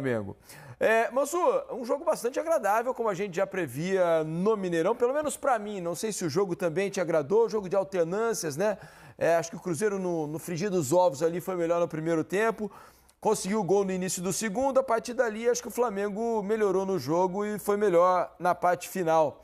Flamengo. Mansu, um jogo bastante agradável, como a gente já previa no Mineirão, pelo menos para mim. Não sei se o jogo também te agradou, jogo de alternâncias, né? Acho que o Cruzeiro no frigir dos ovos ali foi melhor no primeiro tempo, conseguiu o gol no início do segundo, a partir dali acho que o Flamengo melhorou no jogo e foi melhor na parte final.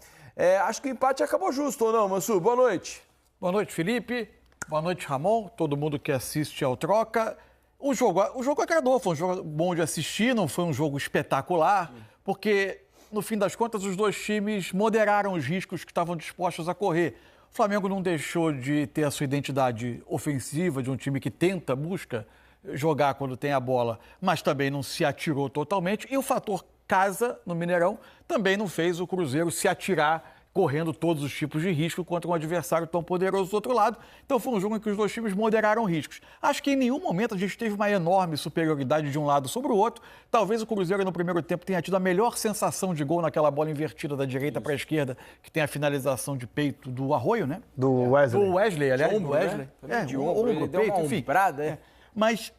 Acho que o empate acabou justo, ou não, Mansu? Boa noite. Boa noite, Felipe. Boa noite, Ramon. Todo mundo que assiste ao Troca. O jogo agradou, foi um jogo bom de assistir, não foi um jogo espetacular, porque, no fim das contas, os dois times moderaram os riscos que estavam dispostos a correr. O Flamengo não deixou de ter a sua identidade ofensiva, de um time que busca jogar quando tem a bola, mas também não se atirou totalmente. E o fator casa no Mineirão também não fez o Cruzeiro se atirar correndo todos os tipos de risco contra um adversário tão poderoso do outro lado. Então foi um jogo em que os dois times moderaram riscos. Acho que em nenhum momento a gente teve uma enorme superioridade de um lado sobre o outro. Talvez o Cruzeiro no primeiro tempo tenha tido a melhor sensação de gol naquela bola invertida da direita para a esquerda, que tem a finalização de peito do Arroio, né? Do Wesley. Do Wesley, aliás. Ombro, do Wesley. Né? De ombro, peito, enfim. Umbrada, Mas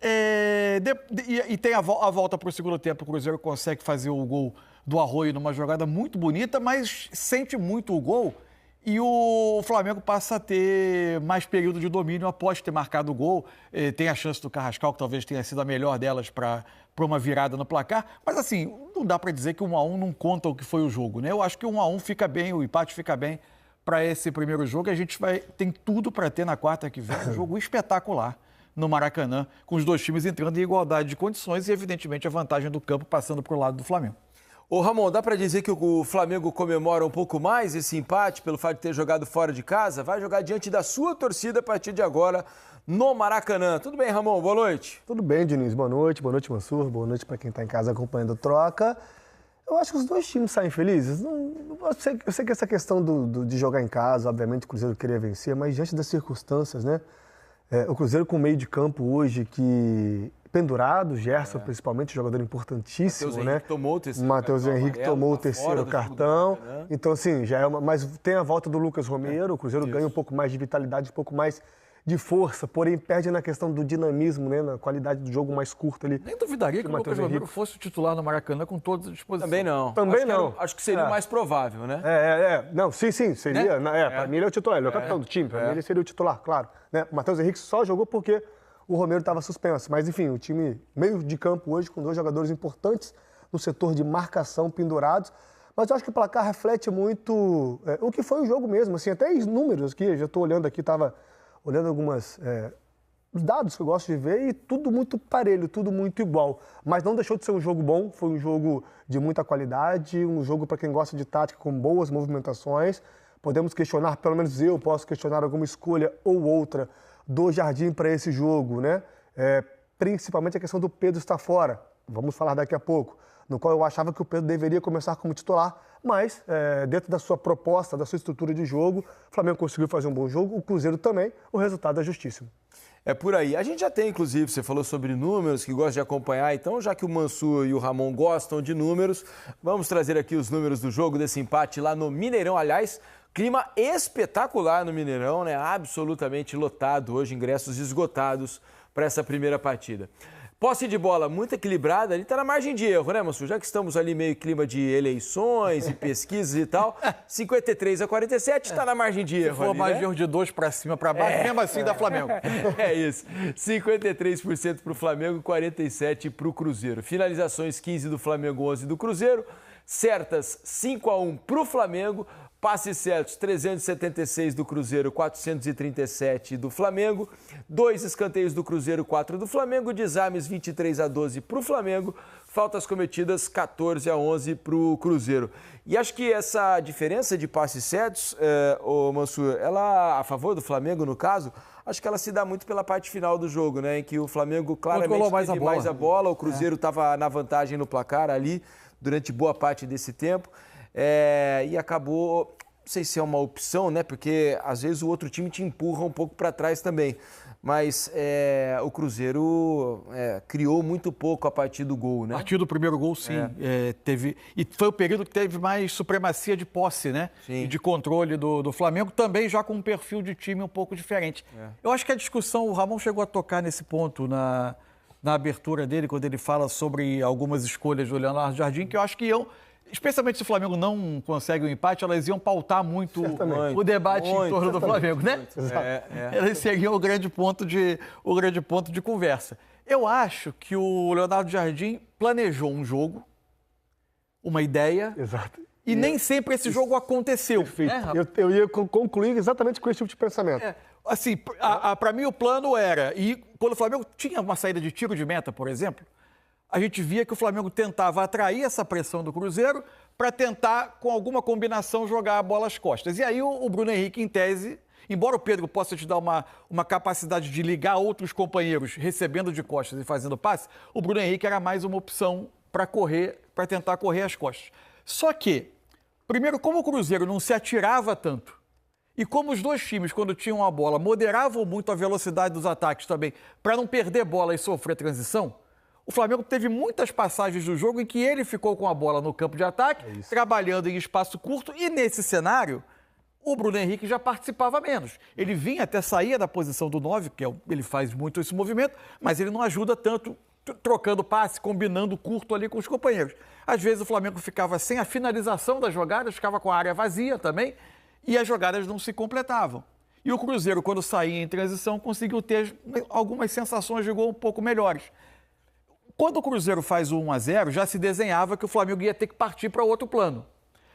tem a volta para o segundo tempo, o Cruzeiro consegue fazer o gol do Arroio numa jogada muito bonita, mas sente muito o gol e o Flamengo passa a ter mais período de domínio após ter marcado o gol. Tem a chance do Carrascal, que talvez tenha sido a melhor delas para uma virada no placar, mas assim, não dá para dizer que 1-1 não conta o que foi o jogo, né? Eu acho que 1-1 fica bem, o empate fica bem para esse primeiro jogo e a gente tem tudo para ter na quarta que vem um jogo espetacular no Maracanã, com os dois times entrando em igualdade de condições e, evidentemente, a vantagem do campo passando para o lado do Flamengo. Ô Ramon, dá para dizer que o Flamengo comemora um pouco mais esse empate pelo fato de ter jogado fora de casa? Vai jogar diante da sua torcida a partir de agora no Maracanã. Tudo bem, Ramon? Boa noite. Tudo bem, Diniz. Boa noite, Mansur. Boa noite para quem está em casa acompanhando o Troca. Eu acho que os dois times saem felizes. Eu sei que essa questão de jogar em casa, obviamente o Cruzeiro queria vencer, mas diante das circunstâncias, né? O Cruzeiro com meio de campo hoje que pendurado, Gerson principalmente, jogador importantíssimo, né? Matheus Henrique tomou o terceiro cartão. Então, assim, já é mas tem a volta do Lucas Romero, o Cruzeiro ganha um pouco mais de vitalidade, um pouco mais de força, porém perde na questão do dinamismo, né? Na qualidade do jogo mais curto ali. Nem duvidaria que o Lucas Romero fosse o titular no Maracanã com todas as disposições. Também não. Acho que seria o mais provável, né? Não, sim, seria. Né? Para mim ele é o titular, ele é o capitão do time, para mim ele seria o titular, claro. Né? O Matheus Henrique só jogou porque o Romero estava suspenso. Mas, enfim, o time meio de campo hoje com dois jogadores importantes no setor de marcação pendurados. Mas eu acho que o placar reflete muito o que foi o jogo mesmo. Assim, até os números aqui, já estou olhando aqui, estava olhando os dados que eu gosto de ver e tudo muito parelho, tudo muito igual. Mas não deixou de ser um jogo bom, foi um jogo de muita qualidade, um jogo para quem gosta de tática com boas movimentações. Podemos questionar, pelo menos eu posso questionar alguma escolha ou outra do Jardim para esse jogo, né? Principalmente a questão do Pedro estar fora. Vamos falar daqui a pouco. No qual eu achava que o Pedro deveria começar como titular, mas dentro da sua proposta, da sua estrutura de jogo, o Flamengo conseguiu fazer um bom jogo, o Cruzeiro também, o resultado é justíssimo. É por aí. A gente já tem, inclusive, você falou sobre números, que gosta de acompanhar, então já que o Mansu e o Ramon gostam de números, vamos trazer aqui os números do jogo, desse empate lá no Mineirão. Aliás, clima espetacular no Mineirão, né? Absolutamente lotado hoje, ingressos esgotados para essa primeira partida. Posse de bola muito equilibrada, ali está na margem de erro, né, Mansu? Já que estamos ali meio clima de eleições e pesquisas e tal, 53-47 está na margem de erro. Se for ali, margem de erro de 2 para cima, para baixo, mesmo assim dá Flamengo. É isso, 53% para o Flamengo, 47% para o Cruzeiro. Finalizações 15 do Flamengo, 11 do Cruzeiro. Certas 5-1 para o Flamengo. Passes certos, 376 do Cruzeiro, 437 do Flamengo. 2 escanteios do Cruzeiro, 4 do Flamengo. Desarmes 23-12 para o Flamengo. Faltas cometidas 14-11 para o Cruzeiro. E acho que essa diferença de passes certos, Mansur, ela a favor do Flamengo, no caso, acho que ela se dá muito pela parte final do jogo, né? Em que o Flamengo claramente teve mais a bola. O Cruzeiro estava na vantagem no placar ali durante boa parte desse tempo. E acabou, não sei se é uma opção, né? Porque às vezes o outro time te empurra um pouco para trás também. Mas o Cruzeiro criou muito pouco a partir do gol, né? A partir do primeiro gol, sim. Teve, e foi o período que teve mais supremacia de posse, né? Sim. E de controle do Flamengo, também já com um perfil de time um pouco diferente. Eu acho que a discussão, o Ramon chegou a tocar nesse ponto na abertura dele, quando ele fala sobre algumas escolhas do Leonardo Jardim, que eu acho que iam, especialmente se o Flamengo não consegue o empate, elas iam pautar muito o debate em torno do Flamengo, né? Elas seriam o grande ponto de conversa. Eu acho que o Leonardo Jardim planejou um jogo, uma ideia. Exato. E nem sempre esse jogo aconteceu. Perfeito. Eu ia concluir exatamente com esse tipo de pensamento. Assim, para mim o plano era, e quando o Flamengo tinha uma saída de tiro de meta, por exemplo, a gente via que o Flamengo tentava atrair essa pressão do Cruzeiro para tentar, com alguma combinação, jogar a bola às costas. E aí o Bruno Henrique, em tese, embora o Pedro possa te dar uma capacidade de ligar outros companheiros recebendo de costas e fazendo passe, o Bruno Henrique era mais uma opção para tentar correr às costas. Só que, primeiro, como o Cruzeiro não se atirava tanto, e como os dois times, quando tinham a bola, moderavam muito a velocidade dos ataques também, para não perder bola e sofrer transição, o Flamengo teve muitas passagens do jogo em que ele ficou com a bola no campo de ataque, trabalhando em espaço curto, e nesse cenário, o Bruno Henrique já participava menos. Ele vinha até sair da posição do 9, ele faz muito esse movimento, mas ele não ajuda tanto trocando passe, combinando curto ali com os companheiros. Às vezes o Flamengo ficava sem a finalização das jogadas, ficava com a área vazia também, e as jogadas não se completavam. E o Cruzeiro, quando saía em transição, conseguiu ter algumas sensações de gol um pouco melhores. Quando o Cruzeiro faz o 1-0, já se desenhava que o Flamengo ia ter que partir para outro plano.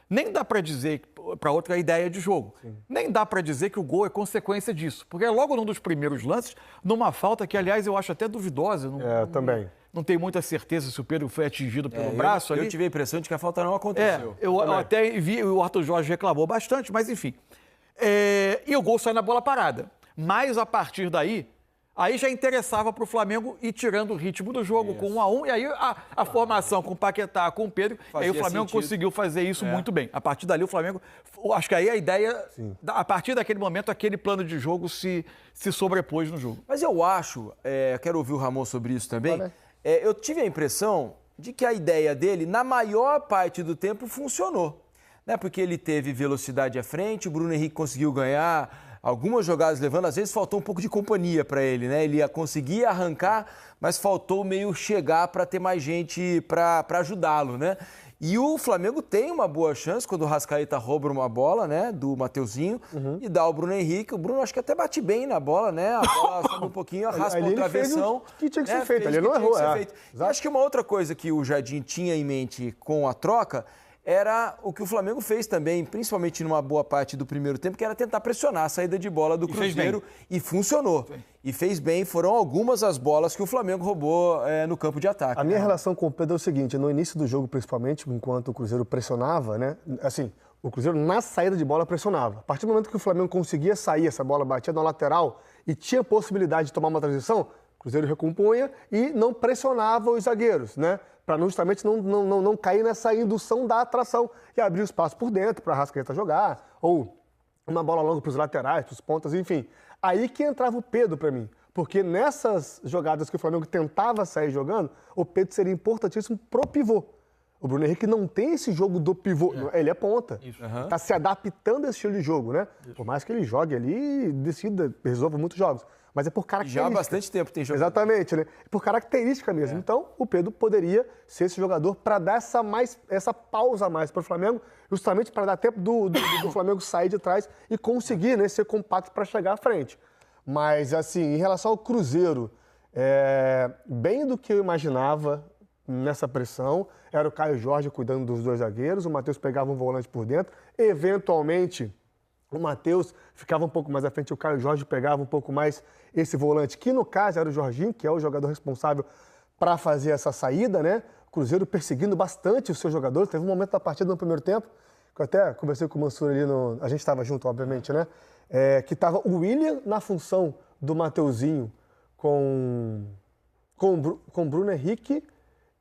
Nem dá para dizer, para outra ideia de jogo, nem dá para dizer que o gol é consequência disso. Porque é logo num dos primeiros lances, numa falta que, aliás, eu acho até duvidosa. Também. Não tenho muita certeza se o Pedro foi atingido pelo braço ali. Eu tive a impressão de que a falta não aconteceu. Eu até vi, o Arthur Jorge reclamou bastante, mas enfim. E o gol sai na bola parada. Mas a partir daí, aí já interessava para o Flamengo ir tirando o ritmo do jogo com 1-1. E aí a formação com o Paquetá, com o Pedro, aí o Flamengo conseguiu fazer isso muito bem. A partir dali o Flamengo, acho que aí a ideia, a partir daquele momento, aquele plano de jogo se sobrepôs no jogo. Mas eu acho, quero ouvir o Ramon sobre isso também, eu tive a impressão de que a ideia dele, na maior parte do tempo, funcionou. Né? Porque ele teve velocidade à frente, o Bruno Henrique conseguiu ganhar algumas jogadas levando, às vezes faltou um pouco de companhia para ele, né? Ele ia conseguir arrancar, mas faltou meio chegar para ter mais gente para ajudá-lo, né? E o Flamengo tem uma boa chance quando o Rascaeta rouba uma bola, né, do Mateuzinho, e dá ao Bruno Henrique. O Bruno acho que até bate bem na bola, né? A bola sobe um pouquinho, raspa a travessão. Que tinha que ser feito, ele não errou. E acho que uma outra coisa que o Jardim tinha em mente com a troca era o que o Flamengo fez também, principalmente numa boa parte do primeiro tempo, que era tentar pressionar a saída de bola do Cruzeiro. E funcionou. E fez bem. Foram algumas as bolas que o Flamengo roubou no campo de ataque. A minha relação com o Pedro é o seguinte, no início do jogo, principalmente, enquanto o Cruzeiro pressionava, né? Assim, o Cruzeiro na saída de bola pressionava. A partir do momento que o Flamengo conseguia sair, essa bola batia na lateral e tinha possibilidade de tomar uma transição, o Cruzeiro recompunha e não pressionava os zagueiros, né? Para justamente não cair nessa indução da atração e abrir o espaço por dentro para a Rascaeta jogar, ou uma bola longa para os laterais, para os pontas, enfim. Aí que entrava o Pedro para mim, porque nessas jogadas que o Flamengo tentava sair jogando, o Pedro seria importantíssimo pro pivô. O Bruno Henrique não tem esse jogo do pivô, ele é ponta. Está se adaptando a esse estilo de jogo, né? Por mais que ele jogue ali e decida, resolva muitos jogos. Mas é por característica. Já há bastante tempo tem jogado. Exatamente, né? Por característica mesmo. Então, o Pedro poderia ser esse jogador para dar essa pausa a mais para o Flamengo, justamente para dar tempo do Flamengo sair de trás e conseguir, né, ser compacto para chegar à frente. Mas, assim, em relação ao Cruzeiro, bem do que eu imaginava nessa pressão, era o Caio Jorge cuidando dos dois zagueiros, o Matheus pegava um volante por dentro, eventualmente o Matheus ficava um pouco mais à frente, o Caio Jorge pegava um pouco mais esse volante, que no caso era o Jorginho, que é o jogador responsável para fazer essa saída, né? O Cruzeiro perseguindo bastante os seus jogadores. Teve um momento da partida no primeiro tempo, que eu até conversei com o Mansur ali, a gente estava junto, obviamente, né? Que estava o William na função do Mateuzinho com o Bruno Henrique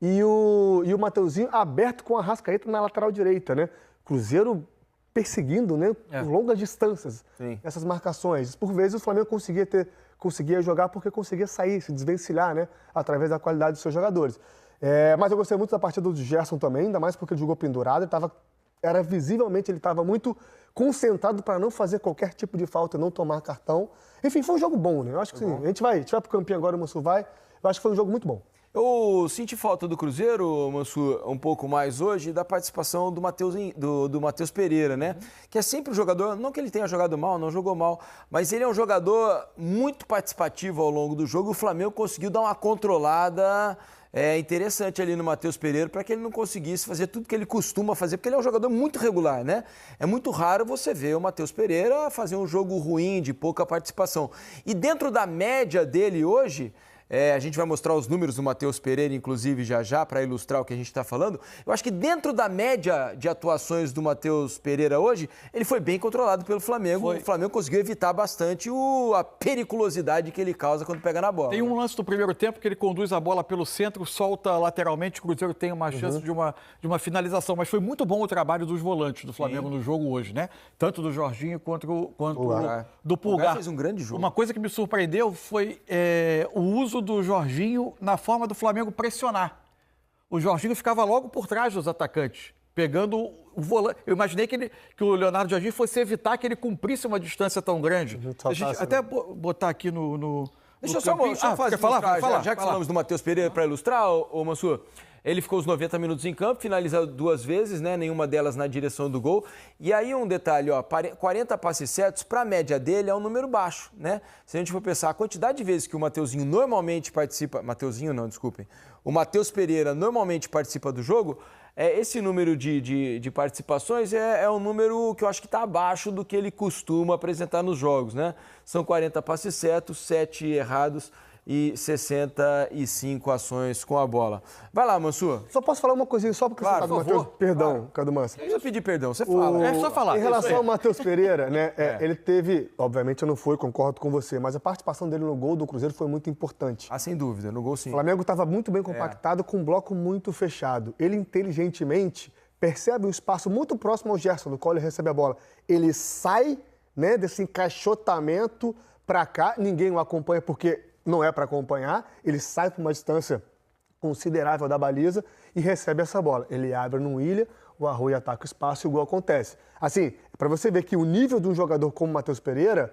e o Mateuzinho aberto com a Rascaeta na lateral direita, né? Cruzeiro perseguindo, né, por longas distâncias, essas marcações. Por vezes o Flamengo conseguia jogar porque conseguia sair, se desvencilhar, né, através da qualidade dos seus jogadores. Mas eu gostei muito da partida do Gerson também, ainda mais porque ele jogou pendurado, visivelmente ele estava muito concentrado para não fazer qualquer tipo de falta e não tomar cartão. Enfim, foi um jogo bom, né? Eu acho que sim, a gente vai pro campinho agora, o Mansur vai. Eu acho que foi um jogo muito bom. Eu senti falta do Cruzeiro, Mansur, um pouco mais hoje, da participação do Matheus Pereira, né? Que é sempre um jogador, não que ele tenha jogado mal, não jogou mal, mas ele é um jogador muito participativo ao longo do jogo. O Flamengo conseguiu dar uma controlada interessante ali no Matheus Pereira para que ele não conseguisse fazer tudo que ele costuma fazer, porque ele é um jogador muito regular, né? É muito raro você ver o Matheus Pereira fazer um jogo ruim, de pouca participação. E dentro da média dele hoje... a gente vai mostrar os números do Matheus Pereira, inclusive, já, para ilustrar o que a gente está falando. Eu acho que dentro da média de atuações do Matheus Pereira hoje, ele foi bem controlado pelo Flamengo. O Flamengo conseguiu evitar bastante a periculosidade que ele causa quando pega na bola. Tem um lance do primeiro tempo que ele conduz a bola pelo centro, solta lateralmente, o Cruzeiro tem uma chance de uma finalização. Mas foi muito bom o trabalho dos volantes do Flamengo no jogo hoje, né? Tanto do Jorginho quanto do Pulgar. Fez um grande jogo. Uma coisa que me surpreendeu foi o uso do Jorginho na forma do Flamengo pressionar. O Jorginho ficava logo por trás dos atacantes, pegando o volante. Eu imaginei que o Leonardo Jardim fosse evitar que ele cumprisse uma distância tão grande. A gente até botar aqui no Deixa eu só fazer. Já que falamos do Matheus Pereira para ilustrar, ô Mansur, ele ficou os 90 minutos em campo, finalizou 2 vezes, né? Nenhuma delas na direção do gol. E aí um detalhe, 40 passes certos, para a média dele é um número baixo, né? Se a gente for pensar a quantidade de vezes que o Mateuzinho normalmente participa... O Matheus Pereira normalmente participa do jogo, esse número de participações é um número que eu acho que está abaixo do que ele costuma apresentar nos jogos, né? São 40 passes certos, 7 errados e 65 ações com a bola. Vai lá, Mansur. Só posso falar uma coisinha só porque você sabe, Matheus? Perdão, Cadu Manso. Não precisa pedir perdão, você fala. É só falar. Em relação ao Matheus Pereira, né, ele teve, obviamente eu não fui, concordo com você, mas a participação dele no gol do Cruzeiro foi muito importante. Ah, sem dúvida, no gol sim. O Flamengo estava muito bem compactado, com um bloco muito fechado. Ele inteligentemente percebe um espaço muito próximo ao Gerson, do qual ele recebe a bola. Ele sai, né, desse encaixotamento para cá, ninguém o acompanha porque não é para acompanhar, ele sai para uma distância considerável da baliza e recebe essa bola. Ele abre no Willian, o Arroio ataca o espaço e o gol acontece. Assim, para você ver que o nível de um jogador como o Matheus Pereira,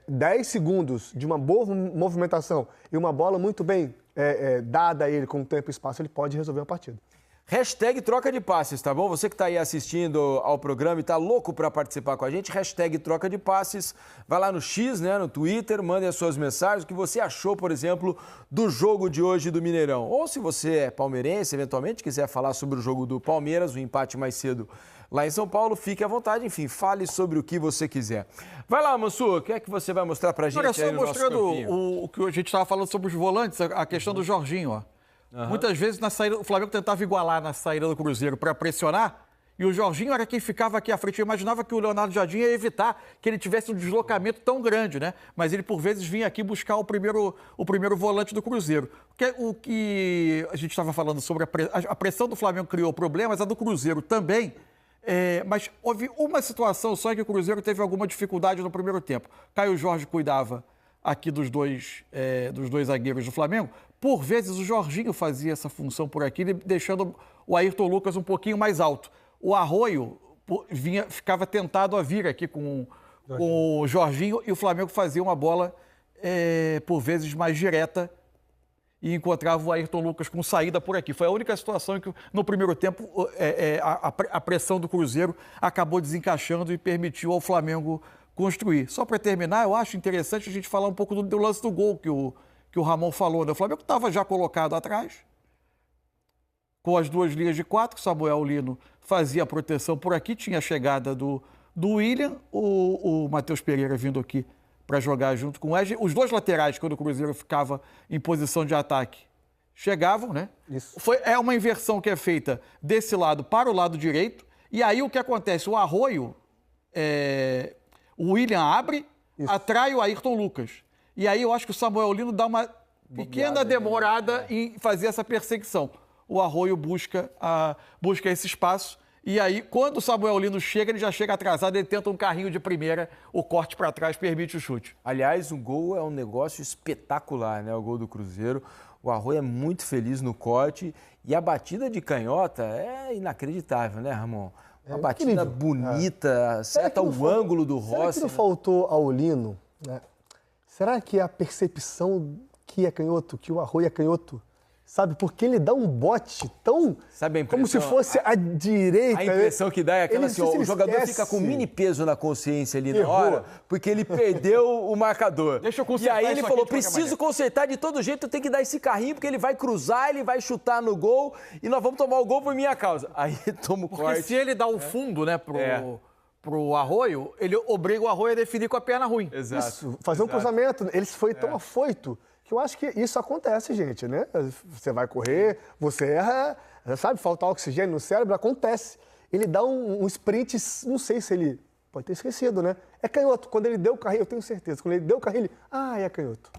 10 segundos de uma boa movimentação e uma bola muito bem dada a ele com tempo e espaço, ele pode resolver a partida. Hashtag troca de passes, tá bom? Você que está aí assistindo ao programa e está louco para participar com a gente, hashtag troca de passes. Vai lá no X, né, no Twitter, mande as suas mensagens, o que você achou, por exemplo, do jogo de hoje do Mineirão. Ou se você é palmeirense, eventualmente, quiser falar sobre o jogo do Palmeiras, o empate mais cedo lá em São Paulo, fique à vontade, enfim, fale sobre o que você quiser. Vai lá, Mansur, o que é que você vai mostrar para a gente aí no nosso campinho? O que a gente estava falando sobre os volantes, a questão do Jorginho, ó. Muitas vezes na saída, o Flamengo tentava igualar na saída do Cruzeiro para pressionar e o Jorginho era quem ficava aqui à frente. Eu imaginava que o Leonardo Jardim ia evitar que ele tivesse um deslocamento tão grande, né? Mas ele, por vezes, vinha aqui buscar o primeiro volante do Cruzeiro. O que a gente estava falando sobre a pressão do Flamengo criou problemas, a do Cruzeiro também. Mas houve uma situação só em que o Cruzeiro teve alguma dificuldade no primeiro tempo. Caio Jorge cuidava aqui dos dois zagueiros do Flamengo. Por vezes o Jorginho fazia essa função por aqui, deixando o Ayrton Lucas um pouquinho mais alto. O Arroio ficava tentado a vir aqui com o Jorginho e o Flamengo fazia uma bola, por vezes, mais direta e encontrava o Ayrton Lucas com saída por aqui. Foi a única situação em que, no primeiro tempo, a pressão do Cruzeiro acabou desencaixando e permitiu ao Flamengo construir. Só para terminar, eu acho interessante a gente falar um pouco do lance do gol que o Ramon falou, né? O Flamengo estava já colocado atrás, com as 2 linhas de 4, Samuel Lino fazia a proteção por aqui, tinha a chegada do Willian, o Matheus Pereira vindo aqui para jogar junto com o Wesley. Os 2 laterais, quando o Cruzeiro ficava em posição de ataque, chegavam, né? Isso. É uma inversão que é feita desse lado para o lado direito, e aí o que acontece? O Arroio, o Willian abre, atrai o Ayrton Lucas. E aí eu acho que o Samuel Lino dá uma pequena demorada em fazer essa perseguição. O Arroio busca esse espaço. E aí, quando o Samuel Lino chega, ele já chega atrasado, ele tenta um carrinho de primeira, o corte para trás permite o chute. Aliás, o gol é um negócio espetacular, né? O gol do Cruzeiro. O Arroio é muito feliz no corte e a batida de canhota é inacreditável, né, Ramon? Uma batida bonita, acerta o ângulo do Rossi. Será que não faltou ao Lino, né? Será que a percepção que é canhoto, que o Arroio é canhoto. Sabe? Porque ele dá um bote tão... Sabe a impressão? Como se fosse a direita. A impressão que dá é aquela assim, ó, o jogador esquece. fica com mini peso na consciência ali na Errou. hora, porque ele perdeu o marcador. Deixa eu E consertar aí ele isso aqui falou, de qualquer preciso maneira. consertar de todo jeito, eu tenho que dar esse carrinho, porque ele vai cruzar, ele vai chutar no gol, e nós vamos tomar o gol por minha causa. Aí toma o Porque corte. se ele dá o fundo, né, pro Arroio, ele obriga o Arroio a definir com a perna ruim. Exato. Isso, fazer um cruzamento. Ele foi tão afoito que eu acho que isso acontece, gente, né? Você vai correr, você erra, sabe? Falta oxigênio no cérebro, acontece. Ele dá um sprint, não sei se ele pode ter esquecido, né? É canhoto. Quando ele deu o carrinho, eu tenho certeza. Quando ele deu o carrinho, ele... é canhoto.